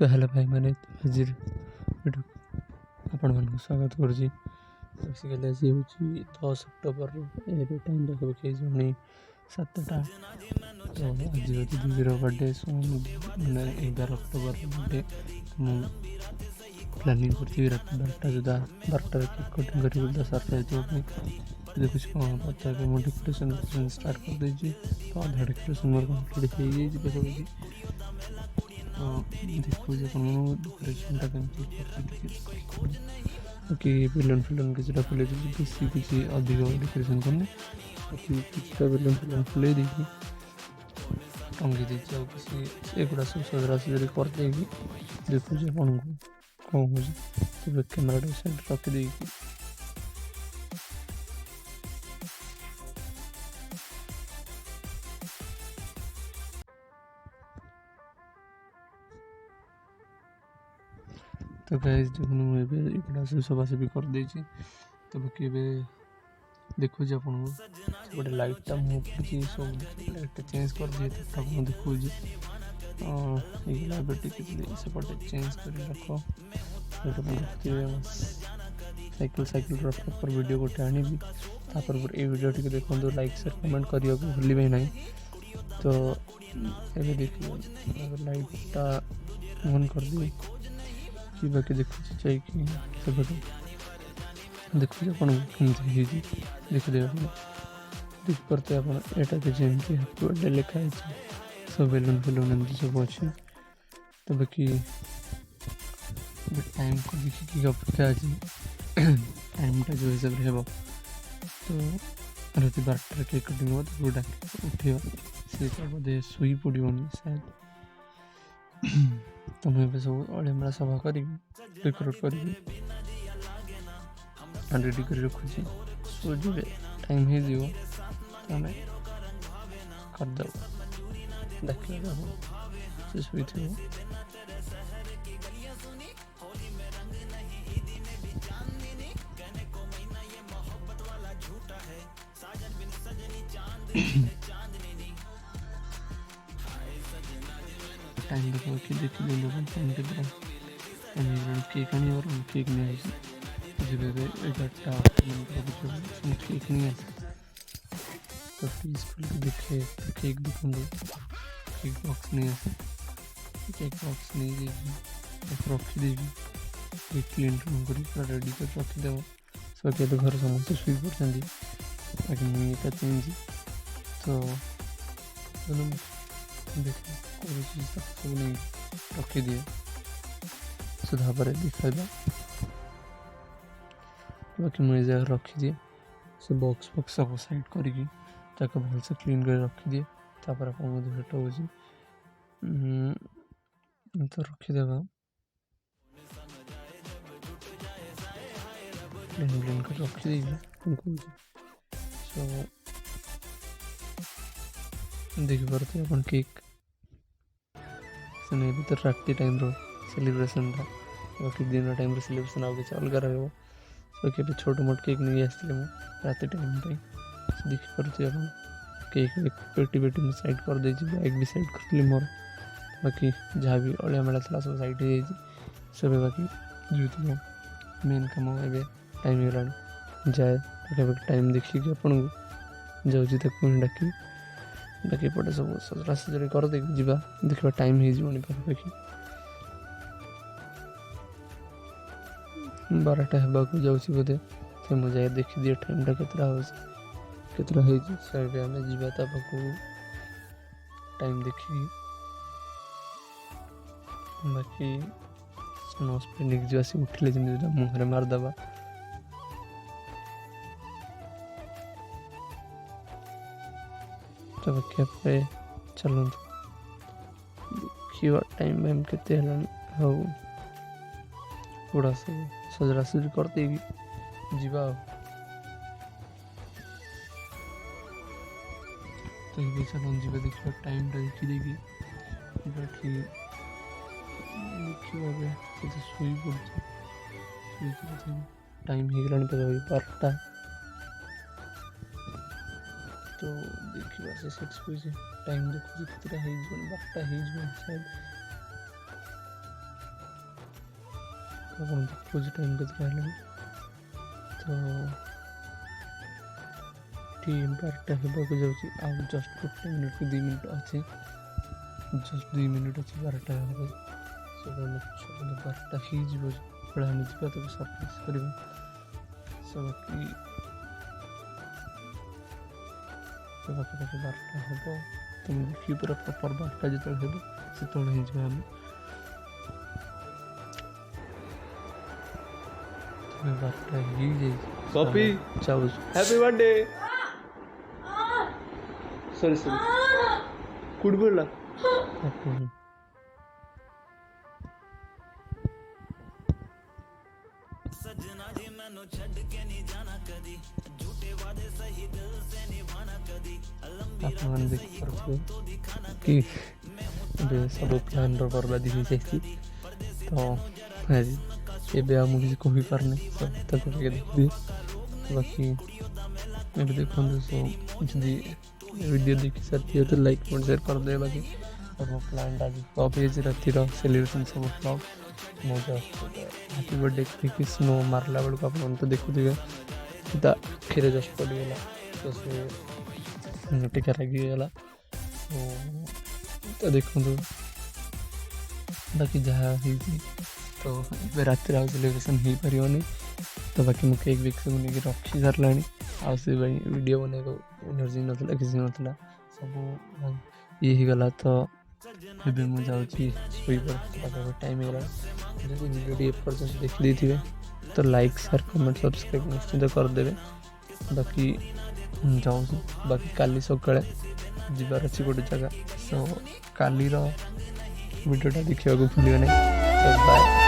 तो हेलो भाई मैंने हाजिर वीडियो आपण मानक स्वागत करुँची। बेसिकली आज हूँ 10 अक्टोबर टाइम देखिए जमी 7टा। तो आज हूँ दीदी बर्थडे मैंने 11 अक्टोबर बर्थडे। तो प्लानिंग करती रात 12टा सुधा 12टार केक कटिंग कर सरप्राइज देवाई देखुच कौन पता कि मुझे डेकोरेशन स्टार्ट कर देजी। तो आधा डेकोरेशन मोर कंप्लीट हो जाए देखो डेकोरेशन कि बेलून फेलून किसी फुले बेसी किसी अधिक डेकोरेशन करनी किसी बेलून फेलून फुले देखी टंगी देती और किसी एगुड़ा सब सजरा सजरी कर देगी देखो आपन को कौन हो तब कैमेरा साइड रखी देगी। तो गाइस देखुन मुझे सफासफी कर देती तब कि देखो आपन गोटे लाइटा मुँह पड़ी सब लाइट चेंज कर दिए तब देखो सेपटे चेंज कर रख साइकिल साइकिल प्रॉपर वीडियो गोटे आनी ये वीडियो टी देखो लाइक शेयर कमेंट करने को भूल ना। तो ये देखिए लाइटा ऑन कर दिए कि बाकी देखो चाहिए सेपटे देखो अपन देखते देख पारे आप जमी हैप्पी बर्थडे लिखाई सब बेलून फेलून एमती सब अच्छे। तो बाकी टाइम को देखिए अपेक्षा अच्छी टाइमटा जो हिसाब से हे तो रात 12टार केक कटिंग हो तो डाक उठे सी तो बोधे शुई पड़ोनी शायद। तो मुझे सब अड़िया सफा कर डेकोरेट कर रेडी कर रखुची सो जब टाइम हो तो आम करदे देखिए से शुई थे टाइम देखो कि देखिए टाइम के केक आनी और केक नहीं आई जब 11टा केक नहीं आए तो प्लीज खोल के देखे केक देखो केक बॉक्स नहीं आसे केक बॉक्स नहीं रखी देवी केक क्लीन कर रेडी कर रखीदेव सब के घर समस्त शुई पड़ते बाकी मुझे चेंज तो देखे सब नहीं रखी दिए सुधा पर दिखाई बाकी मुझे जगह रखी दिए से बॉक्स बॉक्स सब साइड करी भल से क्लीन कर रखी दिए तापर अपन भेट हो तो रखीदेव क्लीन क्लीन कर रखीदेवी सो देखी पारे अपन केक से भी तो राति टाइम रो सेलिब्रेशन था बाकी दिन टाइम रो सेलिब्रेशन आगे अलग रहा बाकी छोट मोट केक नहीं आसते राति टाइम देखी पारे अपन केक पेटी पेटी में साइड कर दे बैग भी साइड कर मोर बाकी जहाँ भी अड़िया मेला था सब साइड हो सब बाकी जो मेन कम ए टाइम हो जाए टाइम देखिए आपन को जाऊँगी पुणी डाक बाकी पटे सब सजरा सजरी कर देख देखा टाइम हो पाखापाखि 12टा होगा जाऊँगी बोधे तो मुझे देखी दिए टाइमटा केतरा आम जा टाइम देखी बाकी नोज पेंडिंग जो आसी उठिले जमी मुहर मारदे तो बाकी चलो देखा टाइम वाइम के हाँ गुड़ा सब सजरा सजरी कर देगी जीवा तो ये चलो जी देखा टाइम देखी देगी बाकी देखिए शुई पड़ती टाइम हो गला पाखा 12टा तो देखा से सेट टाइम देखो 12टा शायद ଆପଣ ଦେଖୁଛି ଟାଇମ୍ କେତେ ହେଲାଣି। ତ ଠିକ୍ 12ଟା ହେବାକୁ ଯାଉଛି। ଆଉ ଜଷ୍ଟ 1 ମିନିଟ୍ରୁ 2 ମିନିଟ୍ ଅଛି, ଜଷ୍ଟ 2 ମିନିଟ୍ ଅଛି 12ଟା ହେବାକୁ। ସବୁ 12ଟା ହେଇଯିବ ବେଳେ ଆମେ ଯିବା ତାକୁ ସରପ୍ରାଇଜ୍ କରିବା। ବାକି ପାଖାପାଖି 12ଟା ହେବ। ତୁମେ ଦେଖିକି ପୁରା ପ୍ରପର୍ 12ଟା ଯେତେବେଳେ ହେବ ସେତେବେଳେ ହେଇଯିବା ଆମେ। 12ଟା ହେଇଯାଇଛି। କପି ଯାଉଛୁ। हैप्पी बर्थडे सॉरी कुड बोला ଆପଣମାନେ ଦେଖିପାରୁଥିବେ କି ଏବେ ସବୁ ପ୍ଲାନ୍ର ବର୍ବାଦୀ ହେଇଯାଇଛି। ତ ଆଜି ଏବେ ଆଉ ମୁଁ କିଛି କହିପାରୁନି, ତାକୁ ଟିକେ ଦେଖିଦିଏ। ବାକି ଏବେ ଦେଖନ୍ତୁ, ଯଦି ଭିଡ଼ିଓ ଦେଖି ସାରିଥିବେ ତ ଲାଇକ୍ କମେଣ୍ଟ ସେୟାର କରିଦେବେ। ବାକି ସବୁ ପ୍ଲାନ୍ଟା ଆଜି ଫ୍ଲପ୍ ହେଇଛି, ରାତିର ସେଲିବ୍ରେସନ୍ ସବୁ ଫ୍ଲପ୍। ମୁଁ ଜଷ୍ଟ ହାପି ବର୍ଥଡ଼େ କହିକି ସ୍ନୋ ମାରିଲା ବେଳକୁ ଆପଣମାନେ ତ ଦେଖୁଥିବେ ତା ଆଖିରେ ଜଷ୍ଟ ପଡ଼ିଗଲା। ତ ସେ ଟିକେ ରାଗିଗଲା। ତ ଦେଖନ୍ତୁ, ବାକି ଯାହା ହେଇଛି ତ ଏବେ ରାତିରେ ଆଉ ସେଲିବ୍ରେସନ୍ ହେଇପାରିବନି। ତ ବାକି ମୁଁ କେକ୍ ବେକ୍ ସବୁ ନେଇକି ରଖି ସାରିଲାଣି। ଆଉ ସେ ପାଇଁ ଭିଡ଼ିଓ ବନେଇବାକୁ ଏନର୍ଜି ନଥିଲା, କିଛି ନଥିଲା, ସବୁ ଇଏ ହେଇଗଲା। ତ ଏବେ ମୁଁ ଯାଉଛି ଶୋଇପଡ଼େ, ପାଖାପାଖି ଟାଇମ୍ ହେଇଗଲା। ଯଦି ଭିଡ଼ିଓଟି ଏପର୍ଯ୍ୟନ୍ତ ଦେଖିଦେଇଥିବେ ତ ଲାଇକ୍ ସେୟାର କମେଣ୍ଟ ସବସ୍କ୍ରାଇବ୍ ନିଶ୍ଚିନ୍ତ କରିଦେବେ। ବାକି ଯାଉଛି, ବାକି କାଲି ସକାଳେ ଯିବାର ଅଛି ଗୋଟେ ଜାଗା। ସୋ କାଲିର ଭିଡ଼ିଓଟା ଦେଖିବାକୁ ଭୁଲିବେ ନାହିଁ। ତ ବାଏ।